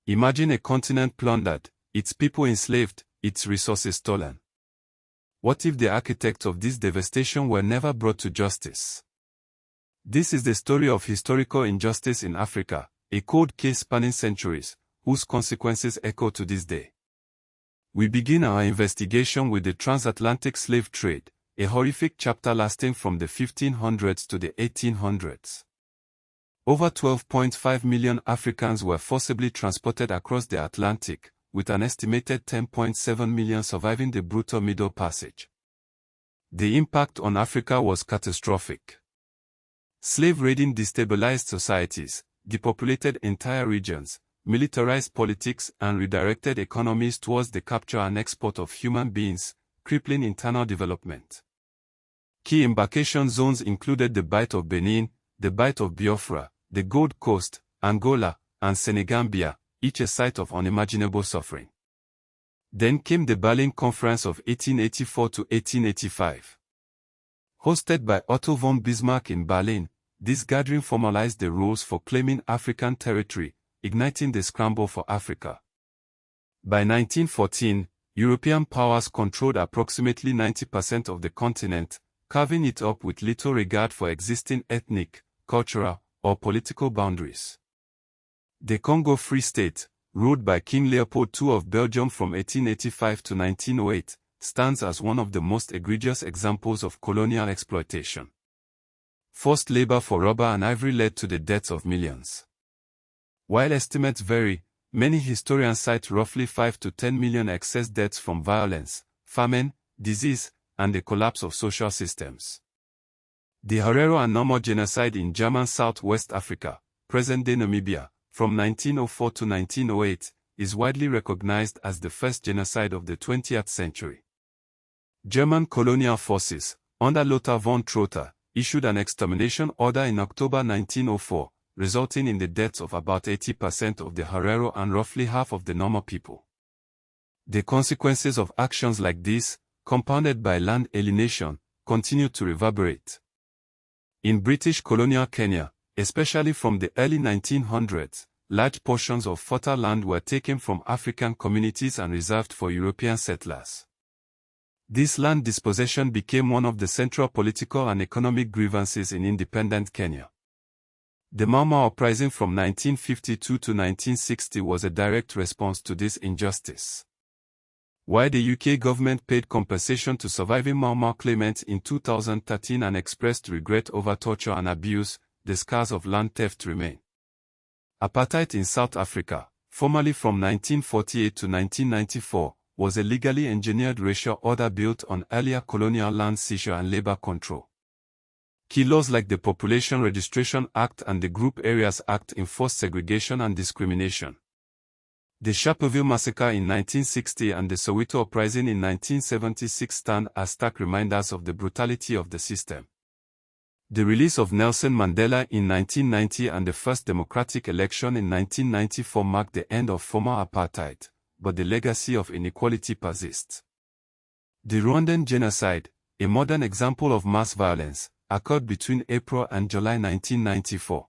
Imagine a continent plundered, its people enslaved, its resources stolen. What if the architects of this devastation were never brought to justice? This is the story of historical injustice in Africa, a cold case spanning centuries, whose consequences echo to this day. We begin our investigation with the transatlantic slave trade, a horrific chapter lasting from the 1500s to the 1800s. Over 12.5 million Africans were forcibly transported across the Atlantic, with an estimated 10.7 million surviving the brutal Middle Passage. The impact on Africa was catastrophic. Slave raiding destabilized societies, depopulated entire regions, militarized politics, and redirected economies towards the capture and export of human beings, crippling internal development. Key embarkation zones included the Bight of Benin, the Bight of Biafra, the Gold Coast, Angola, and Senegambia, each a site of unimaginable suffering. Then came the Berlin Conference of 1884 to 1885. Hosted by Otto von Bismarck in Berlin, this gathering formalized the rules for claiming African territory, igniting the scramble for Africa. By 1914, European powers controlled approximately 90% of the continent, carving it up with little regard for existing ethnic, cultural, or political boundaries. The Congo Free State, ruled by King Leopold II of Belgium from 1885 to 1908, stands as one of the most egregious examples of colonial exploitation. Forced labor for rubber and ivory led to the deaths of millions. While estimates vary, many historians cite roughly 5 to 10 million excess deaths from violence, famine, disease, and the collapse of social systems. The Herero and Nomo genocide in German Southwest Africa, present-day Namibia, from 1904 to 1908, is widely recognized as the first genocide of the 20th century. German colonial forces, under Lothar von Trotha, issued an extermination order in October 1904, resulting in the deaths of about 80% of the Herero and roughly half of the Nomo people. The consequences of actions like this, compounded by land alienation, continued to reverberate. In British colonial Kenya, especially from the early 1900s, large portions of fertile land were taken from African communities and reserved for European settlers. This land dispossession became one of the central political and economic grievances in independent Kenya. The Mau Mau uprising from 1952 to 1960 was a direct response to this injustice. While the UK government paid compensation to surviving Mau Mau claimants in 2013 and expressed regret over torture and abuse, the scars of land theft remain. Apartheid in South Africa, formerly from 1948 to 1994, was a legally engineered racial order built on earlier colonial land seizure and labor control. Key laws like the Population Registration Act and the Group Areas Act enforced segregation and discrimination. The Sharpeville Massacre in 1960 and the Soweto Uprising in 1976 stand as stark reminders of the brutality of the system. The release of Nelson Mandela in 1990 and the first democratic election in 1994 marked the end of former apartheid, but the legacy of inequality persists. The Rwandan genocide, a modern example of mass violence, occurred between April and July 1994.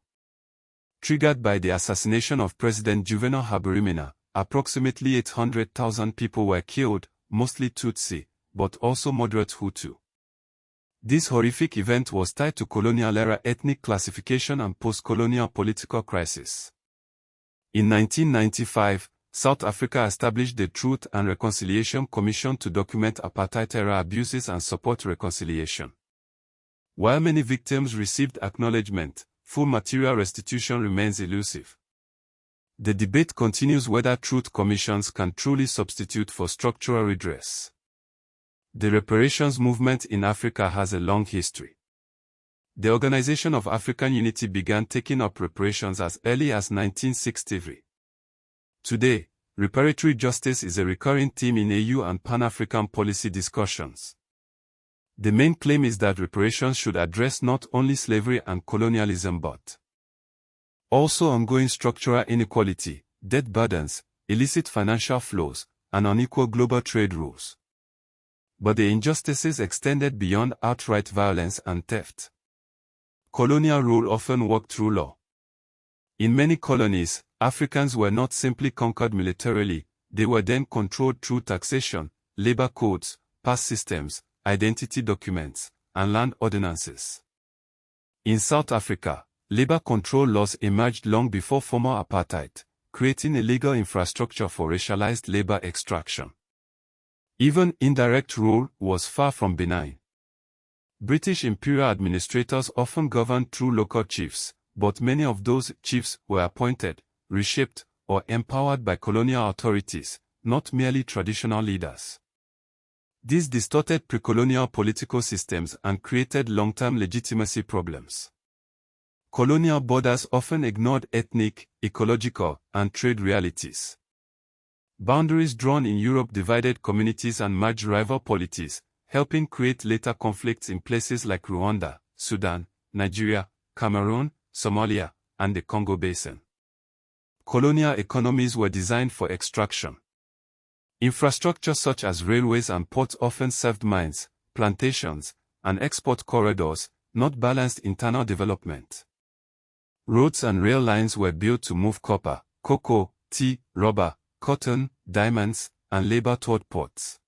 Triggered by the assassination of President Juvenal Habyarimana, approximately 800,000 people were killed, mostly Tutsi, but also moderate Hutu. This horrific event was tied to colonial-era ethnic classification and post-colonial political crisis. In 1995, South Africa established the Truth and Reconciliation Commission to document apartheid-era abuses and support reconciliation. While many victims received acknowledgement, full material restitution remains elusive. The debate continues whether truth commissions can truly substitute for structural redress. The reparations movement in Africa has a long history. The Organization of African Unity began taking up reparations as early as 1963. Today, reparatory justice is a recurring theme in AU and Pan-African policy discussions. The main claim is that reparations should address not only slavery and colonialism but also ongoing structural inequality, debt burdens, illicit financial flows, and unequal global trade rules. But the injustices extended beyond outright violence and theft. Colonial rule often worked through law. In many colonies, Africans were not simply conquered militarily, they were then controlled through taxation, labor codes, pass systems, identity documents, and land ordinances. In South Africa, labor control laws emerged long before formal apartheid, creating a legal infrastructure for racialized labor extraction. Even indirect rule was far from benign. British imperial administrators often governed through local chiefs, but many of those chiefs were appointed, reshaped, or empowered by colonial authorities, not merely traditional leaders. This distorted pre-colonial political systems and created long-term legitimacy problems. Colonial borders often ignored ethnic, ecological, and trade realities. Boundaries drawn in Europe divided communities and merged rival polities, helping create later conflicts in places like Rwanda, Sudan, Nigeria, Cameroon, Somalia, and the Congo Basin. Colonial economies were designed for extraction. Infrastructure such as railways and ports often served mines, plantations, and export corridors, not balanced internal development. Roads and rail lines were built to move copper, cocoa, tea, rubber, cotton, diamonds, and labor toward ports.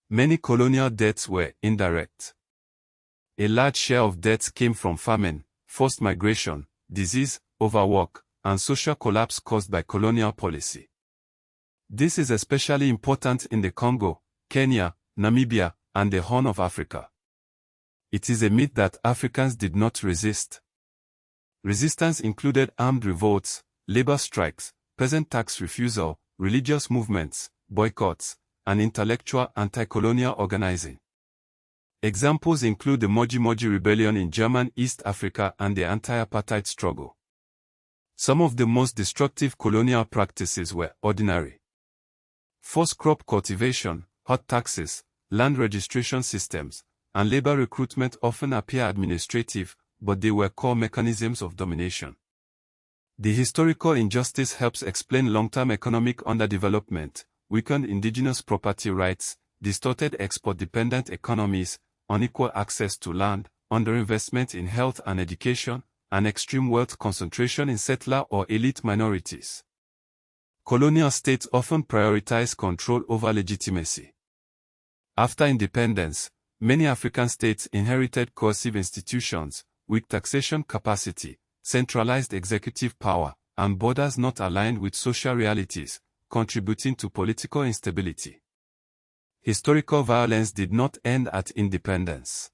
Many colonial debts were indirect. A large share of debts came from famine, forced migration, disease, overwork, and social collapse caused by colonial policy. This is especially important in the Congo, Kenya, Namibia, and the Horn of Africa. It is a myth that Africans did not resist. Resistance included armed revolts, labor strikes, peasant tax refusal, religious movements, boycotts, and intellectual anti-colonial organizing. Examples include the Moji Moji Rebellion in German East Africa and the anti-apartheid struggle. Some of the most destructive colonial practices were ordinary. Forced crop cultivation, hot taxes, land registration systems, and labor recruitment often appear administrative, but they were core mechanisms of domination. The historical injustice helps explain long-term economic underdevelopment, weakened indigenous property rights, distorted export-dependent economies, unequal access to land, underinvestment in health and education, and extreme wealth concentration in settler or elite minorities. Colonial states often prioritize control over legitimacy. After independence, many African states inherited coercive institutions, weak taxation capacity, centralized executive power, and borders not aligned with social realities, contributing to political instability. Historical violence did not end at independence.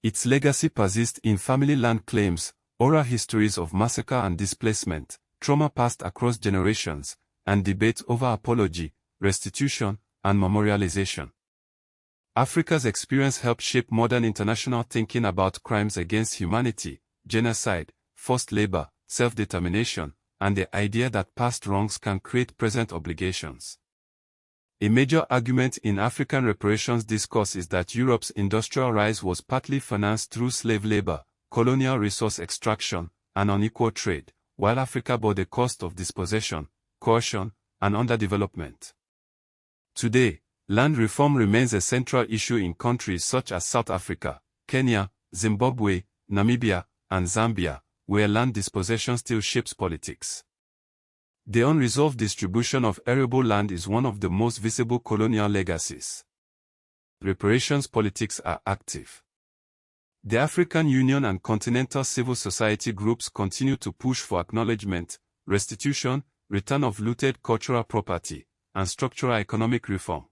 Its legacy persists in family land claims, oral histories of massacre and displacement, trauma passed across generations, and debate over apology, restitution, and memorialization. Africa's experience helped shape modern international thinking about crimes against humanity, genocide, forced labor, self-determination, and the idea that past wrongs can create present obligations. A major argument in African reparations discourse is that Europe's industrial rise was partly financed through slave labor, colonial resource extraction, and unequal trade, while Africa bore the cost of dispossession, coercion, and underdevelopment. Today, land reform remains a central issue in countries such as South Africa, Kenya, Zimbabwe, Namibia, and Zambia, where land dispossession still shapes politics. The unresolved distribution of arable land is one of the most visible colonial legacies. Reparations politics are active. The African Union and continental civil society groups continue to push for acknowledgement, restitution, return of looted cultural property, and structural economic reform.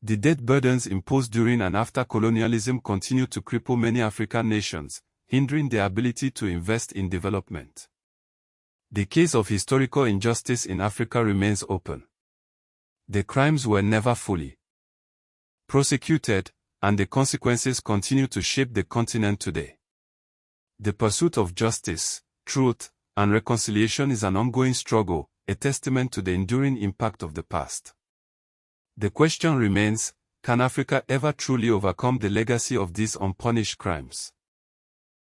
The debt burdens imposed during and after colonialism continue to cripple many African nations, hindering their ability to invest in development. The case of historical injustice in Africa remains open. The crimes were never fully prosecuted, and the consequences continue to shape the continent today. The pursuit of justice, truth, and reconciliation is an ongoing struggle, a testament to the enduring impact of the past. The question remains, can Africa ever truly overcome the legacy of these unpunished crimes?